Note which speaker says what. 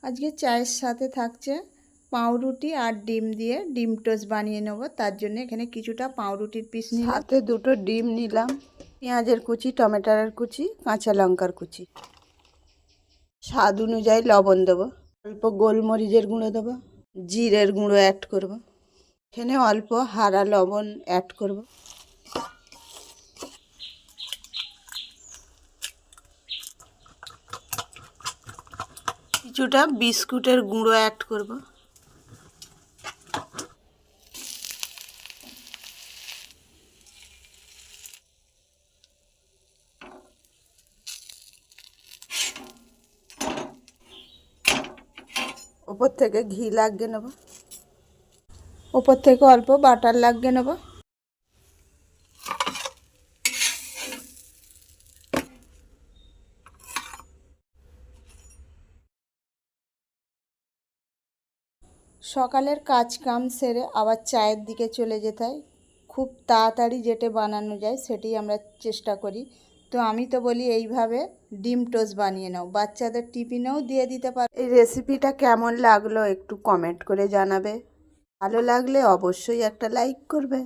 Speaker 1: আজকে চায়ের সাথে থাকছে পাউরুটি আর ডিম দিয়ে ডিম টোস্ট বানিয়ে নেব। তার জন্য এখানে কিছুটা পাউরুটির পিস নিলাম, সাথে দুটো ডিম নিলাম, পেঁয়াজের কুচি, টমেটোর কুচি, কাঁচা লঙ্কার কুচি, স্বাদ অনুযায়ী লবণ দেবো, অল্প গোলমরিচের গুঁড়ো দেবো, জিরের গুঁড়ো অ্যাড করব, এখানে অল্প হারা লবণ অ্যাড করব, কিছুটা বিস্কুটের গুঁড়ো অ্যাড করব, ওপর থেকে ঘি লাগিয়ে নেব, ওপর থেকে অল্প বাটার লাগিয়ে নেব। সকালের কাজ কাম সেরে আবার চায়ের দিকে চলে যেতে হয়। খুব তাড়াতাড়ি যেটা বানানো যায় সেটি আমরা চেষ্টা করি। তো আমি তো বলি এইভাবে ডিম টোস্ট বানিয়ে নাও, বাচ্চাদের টিফিনেও দিয়ে দিতে পারো। এই রেসিপিটা কেমন লাগলো একটু কমেন্ট করে জানাবে, ভালো লাগলে অবশ্যই একটা লাইক করবে।